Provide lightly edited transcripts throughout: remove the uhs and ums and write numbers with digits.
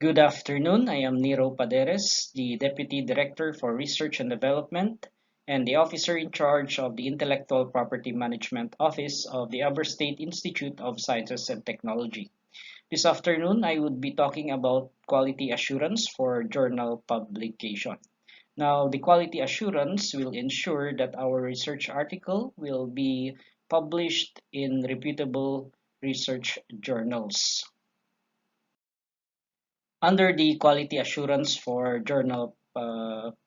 Good afternoon. I am Nero Paderes, the Deputy Director for Research and Development and the Officer in charge of the Intellectual Property Management Office of the Aber State Institute of Sciences and Technology. This afternoon, I would be talking about quality assurance for journal publication. Now, the quality assurance will ensure that our research article will be published in reputable research journals. Under the quality assurance for journal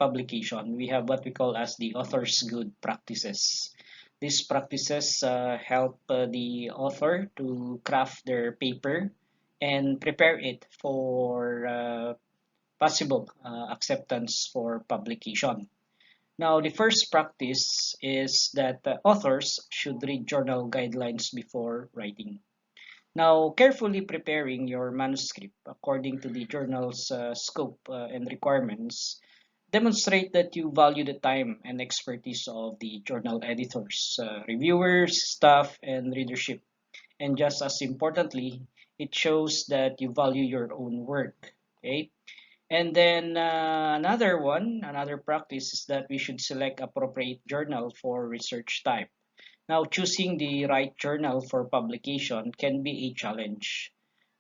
publication, we have what we call as the author's good practices. These practices help the author to craft their paper and prepare it for possible acceptance for publication. Now, the first practice is that authors should read journal guidelines before writing. Now, carefully preparing your manuscript according to the journal's scope and requirements demonstrate that you value the time and expertise of the journal editors, reviewers, staff, and readership. And just as importantly, it shows that you value your own work. Okay. And then another practice is that we should select appropriate journal for research type. Now, choosing the right journal for publication can be a challenge.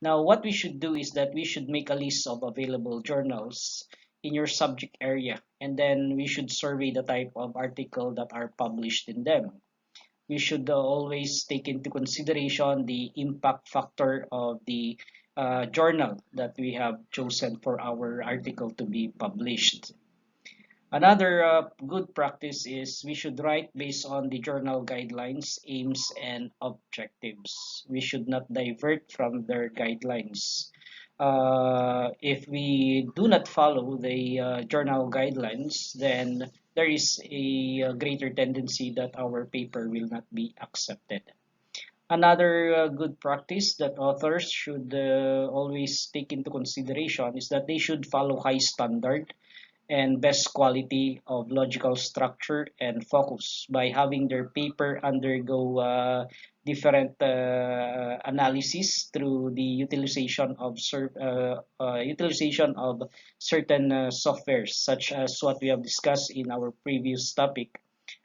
Now, what we should do is that we should make a list of available journals in your subject area, and then we should survey the type of article that are published in them. We should always take into consideration the impact factor of the journal that we have chosen for our article to be published. Another good practice is we should write based on the journal guidelines, aims, and objectives. We should not divert from their guidelines. If we do not follow the journal guidelines, then there is a greater tendency that our paper will not be accepted. Another good practice that authors should always take into consideration is that they should follow high standard and best quality of logical structure and focus by having their paper undergo different analysis through the utilization of certain softwares such as what we have discussed in our previous topic.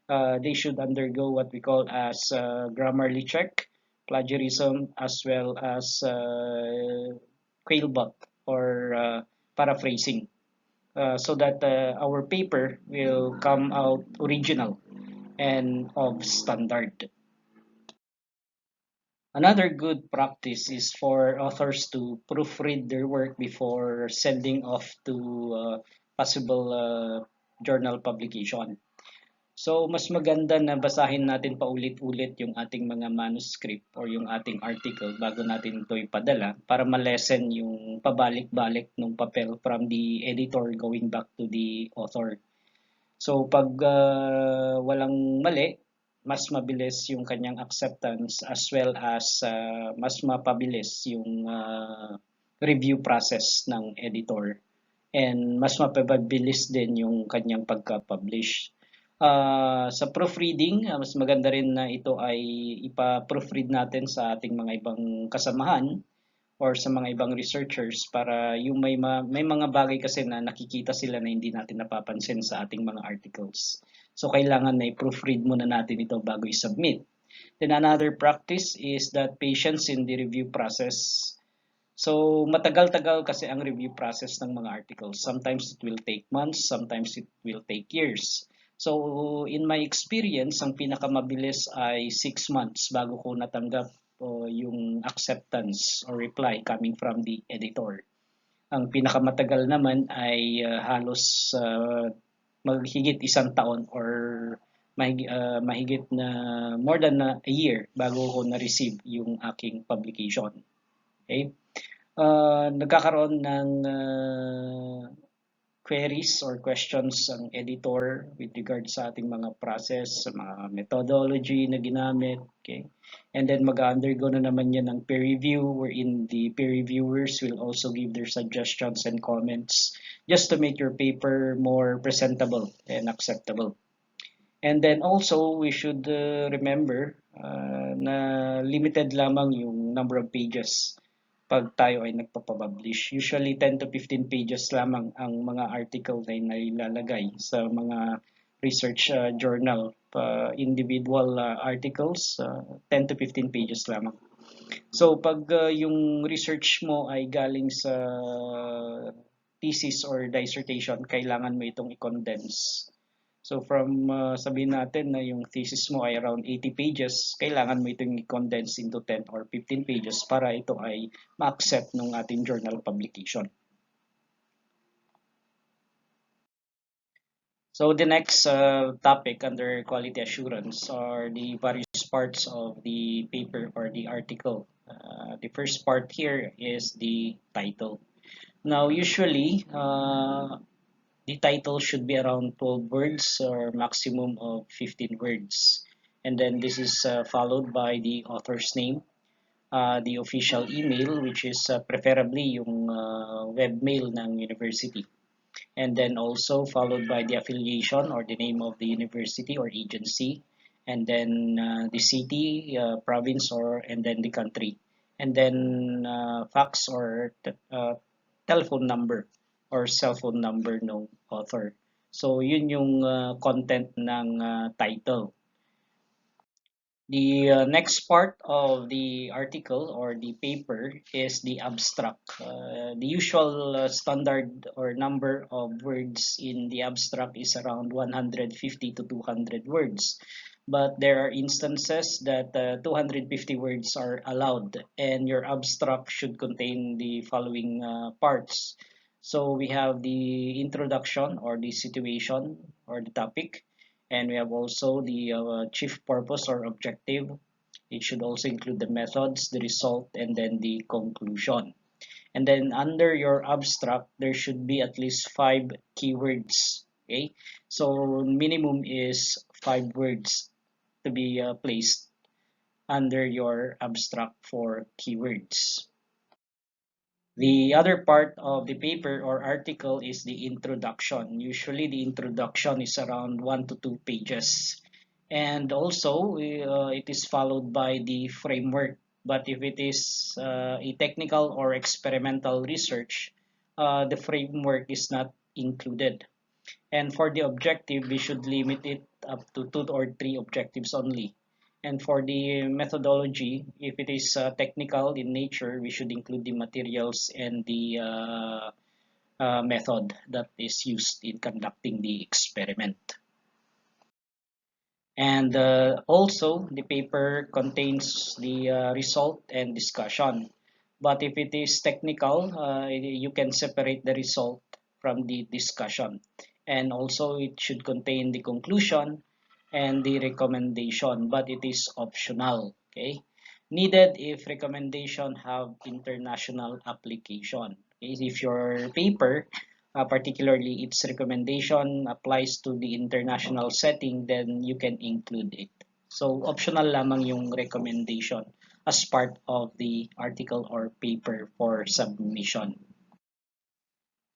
They should undergo what we call as grammarly check, plagiarism, as well as Quailbot or paraphrasing so that our paper will come out original and of standard. Another good practice is for authors to proofread their work before sending off to possible journal publication. So, mas maganda na basahin natin paulit-ulit yung ating mga manuscript or yung ating article bago natin ito ipadala para malesen yung pabalik-balik ng papel from the editor going back to the author. So, pag walang mali, mas mabilis yung kanyang acceptance as well as mas mapabilis yung review process ng editor and mas mapabilis din yung kanyang pagka-publish. Sa proofreading, mas maganda rin na ito ay ipa-proofread natin sa ating mga ibang kasamahan or sa mga ibang researchers para yung may mga bagay kasi na nakikita sila na hindi natin napapansin sa ating mga articles. So kailangan na i-proofread muna natin ito bago i-submit. Then another practice is that patience in the review process. So matagal-tagal kasi ang review process ng mga articles. Sometimes it will take months, sometimes it will take years. So, in my experience, ang pinakamabilis ay 6 months bago ko natanggap yung acceptance or reply coming from the editor. Ang pinakamatagal naman ay halos maghigit 1 taon or mahigit na more than a year bago ko na-receive yung aking publication. Okay? Nagkakaroon ng queries or questions ang editor with regard sa ating mga process, sa mga methodology na ginamit, okay? And then mag-undergo na naman yan ng peer review wherein the peer reviewers will also give their suggestions and comments just to make your paper more presentable and acceptable. And then also, we should remember na limited lamang yung number of pages pag tayo ay nagpapapublish. Usually 10 to 15 pages lamang ang mga article na ilalagay sa mga research journal. Individual articles, 10 to 15 pages lamang. So pag yung research mo ay galing sa thesis or dissertation, kailangan mo itong i-condense. So from sabihin natin na yung thesis mo ay around 80 pages, kailangan mo itong i-condense into 10 or 15 pages para ito ay ma-accept ng ating journal publication. So the next topic under quality assurance are the various parts of the paper or the article. The first part here is the title. Now usually the title should be around 12 words or maximum of 15 words. And then this is followed by the author's name, the official email, which is preferably yung webmail ng university. And then also followed by the affiliation or the name of the university or agency. And then the city, province, and then the country. And then fax or telephone number or cell phone number ng author. So yun yung content ng title. The next part of the article or the paper is the abstract. The usual standard or number of words in the abstract is around 150 to 200 words. But there are instances that 250 words are allowed, and your abstract should contain the following parts. So we have the introduction or the situation or the topic, and we have also the chief purpose or objective. It should also include the methods, the result, and then the conclusion. And then under your abstract, there should be at least 5 keywords. Okay, so minimum is 5 words to be placed under your abstract for keywords. The other part of the paper or article is the introduction. Usually the introduction is around 1 to 2 pages. And also it is followed by the framework. But if it is a technical or experimental research, the framework is not included. And for the objective, we should limit it up to 2 or 3 objectives only. And for the methodology, if it is technical in nature, we should include the materials and the method that is used in conducting the experiment. And also, the paper contains the result and discussion. But if it is technical, you can separate the result from the discussion. And also, it should contain the conclusion and the recommendation, but it is optional. Okay, needed if recommendation have international application. Okay? If your paper particularly its recommendation applies to the international setting, then you can include it. So optional lamang yung recommendation as part of the article or paper for submission.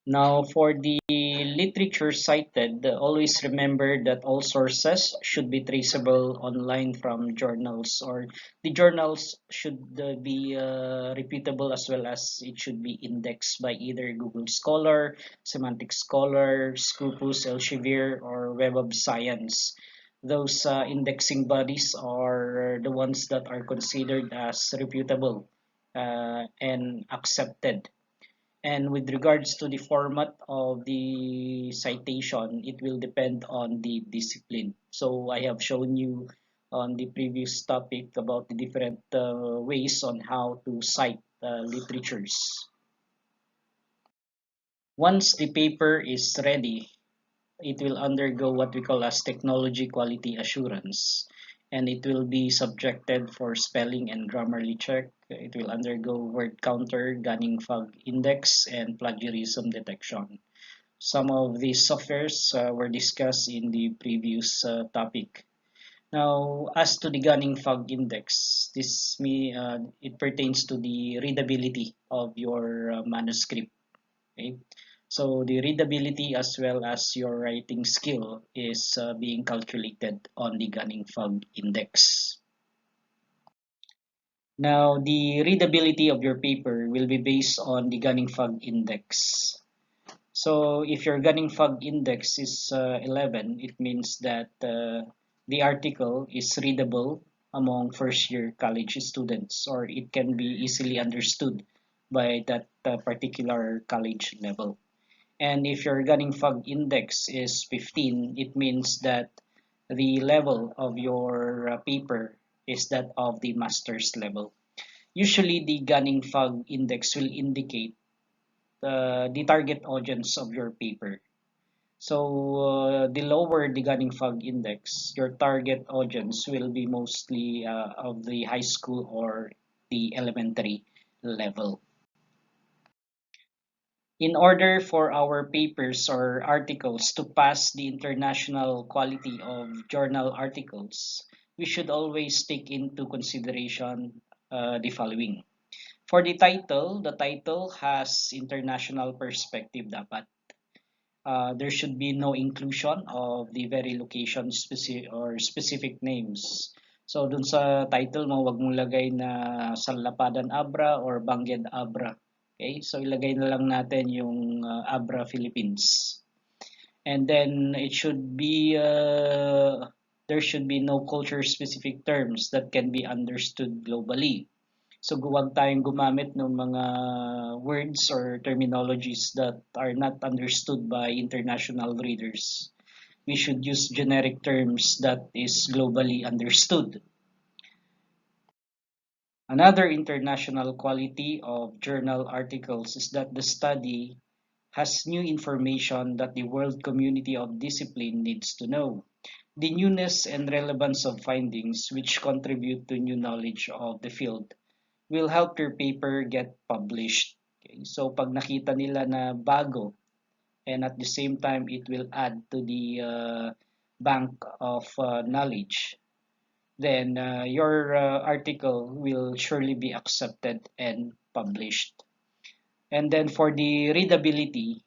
Now, for the literature cited, always remember that all sources should be traceable online from journals, or the journals should be reputable, as well as it should be indexed by either Google Scholar, Semantic Scholar, Scopus, Elsevier, or Web of Science. Those indexing bodies are the ones that are considered as reputable and accepted. And with regards to the format of the citation, it will depend on the discipline. So I have shown you on the previous topic about the different ways on how to cite literatures. Once the paper is ready, it will undergo what we call as technology quality assurance, and it will be subjected for spelling and grammarly check. It will undergo word counter, Gunning-Fug index, and plagiarism detection. Some of these softwares were discussed in the previous topic. Now, as to the Gunning-Fug index, it pertains to the readability of your manuscript. Okay? So the readability as well as your writing skill is being calculated on the Gunning-Fug index. Now, the readability of your paper will be based on the Gunning Fug Index. So if your Gunning Fug Index is 11, it means that the article is readable among first-year college students, or it can be easily understood by that particular college level. And if your Gunning Fug Index is 15, it means that the level of your paper is that of the master's level. Usually, the Gunning Fug Index will indicate the target audience of your paper. So, the lower the Gunning Fug Index, your target audience will be mostly of the high school or the elementary level. In order for our papers or articles to pass the international quality of journal articles, we should always take into consideration the following. For the title has international perspective dapat. There should be no inclusion of the very location specific or specific names. So dun sa title mo, wag mong lagay na Sallapadan Abra or Bangyad Abra. Okay? So ilagay na lang natin yung Abra Philippines. And then it should be there should be no culture specific terms that can be understood globally. So huwag tayong gumamit ng mga words or terminologies that are not understood by international readers. We should use generic terms that is globally understood. Another international quality of journal articles is that the study has new information that the world community of discipline needs to know. The newness and relevance of findings which contribute to new knowledge of the field will help your paper get published. Okay? So pag nakita nila na bago and at the same time it will add to the bank of knowledge, then your article will surely be accepted and published. And then for the readability,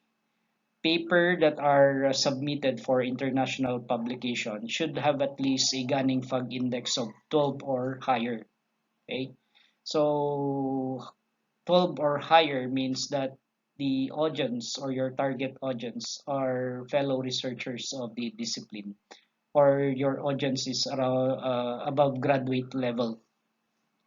paper that are submitted for international publication should have at least a Gunning Fug index of 12 or higher. Okay? So 12 or higher means that the audience or your target audience are fellow researchers of the discipline, or your audience is around above graduate level.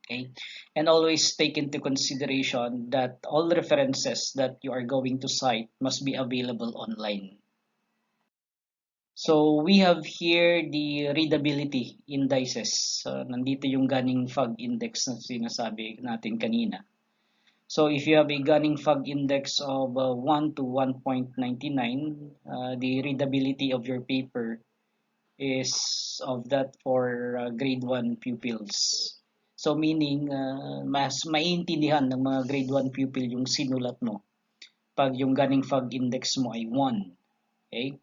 Okay, and always take into consideration that all references that you are going to cite must be available online. So we have here the readability indices. Nandito yung Gunning Fug Index na sinasabi natin kanina. So if you have a Gunning Fug Index of 1 to 1.99, the readability of your paper is of that for grade 1 pupils. So meaning, mas maintindihan ng mga grade 1 pupil yung sinulat mo pag yung Gunning Fug Index mo ay 1. Okay?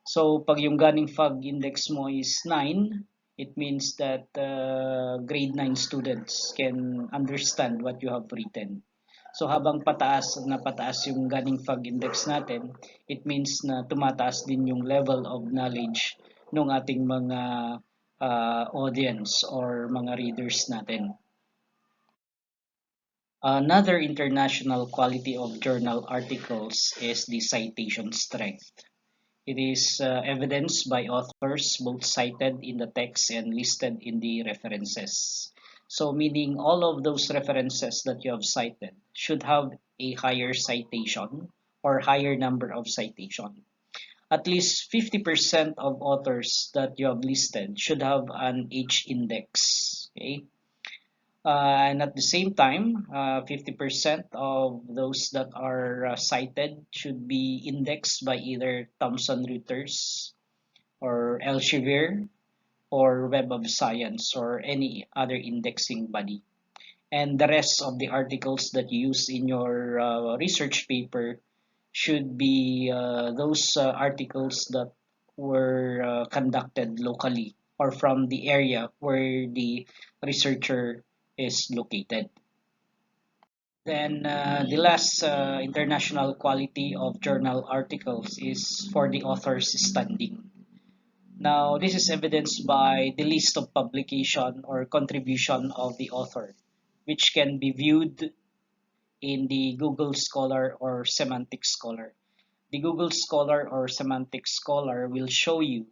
So pag yung Gunning Fug Index mo is 9, it means that grade 9 students can understand what you have written. So habang pataas na pataas yung Gunning Fug Index natin, it means na tumataas din yung level of knowledge ng ating mga audience or mga readers natin. Another international quality of journal articles is the citation strength. It is evidenced by authors both cited in the text and listed in the references. So meaning all of those references that you have cited should have a higher citation or higher number of citation. At least 50% of authors that you have listed should have an H index. Okay? And at the same time, 50% of those that are cited should be indexed by either Thomson Reuters or Elsevier or Web of Science or any other indexing body. And the rest of the articles that you use in your research paper should be those articles that were conducted locally or from the area where the researcher is located. Then the last international quality of journal articles is for the author's standing. Now, this is evidenced by the list of publication or contribution of the author. which can be viewed in the Google Scholar or Semantic Scholar. The Google Scholar or Semantic Scholar will show you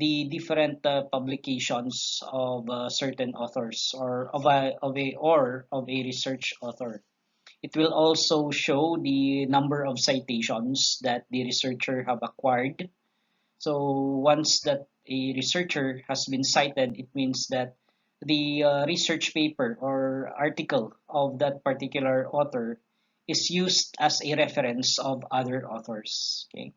the different publications of certain authors or of a research author. It will also show the number of citations that the researcher have acquired. So once that a researcher has been cited, it means that the research paper or article of that particular author is used as a reference of other authors. Okay.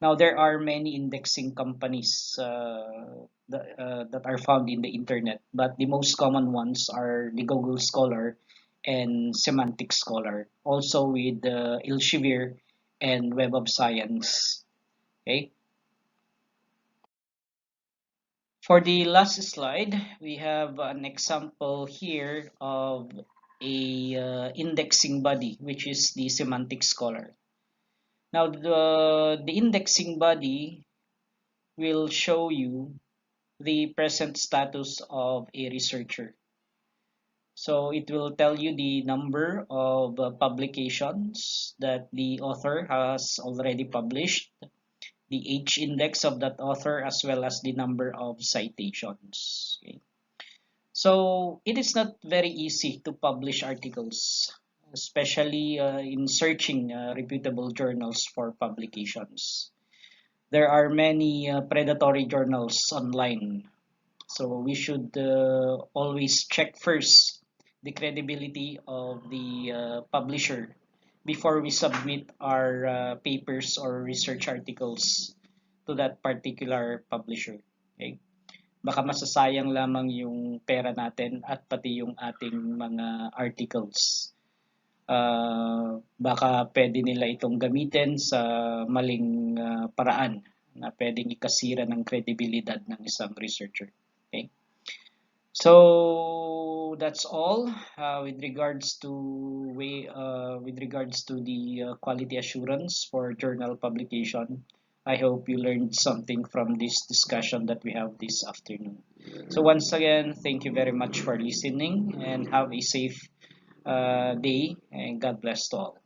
Now there are many indexing companies that are found in the internet, but the most common ones are the Google Scholar and Semantic Scholar, also with Elsevier and Web of Science. Okay. For the last slide, we have an example here of a indexing body, which is the Semantic Scholar. Now, the indexing body will show you the present status of a researcher. So it will tell you the number of publications that the author has already published, the H index of that author, as well as the number of citations. Okay. So it is not very easy to publish articles, especially in searching reputable journals for publications. There are many predatory journals online, so we should always check first the credibility of the publisher before we submit our papers or research articles to that particular publisher. Okay? Baka masasayang lamang yung pera natin at pati yung ating mga articles. Baka pwede nila itong gamitin sa maling paraan na pwedeng ikasira ng credibilidad ng isang researcher. Okay? So that's all with regards to the quality assurance for journal publication. I hope you learned something from this discussion that we have this afternoon. So once again, thank you very much for listening and have a safe day and God bless to all.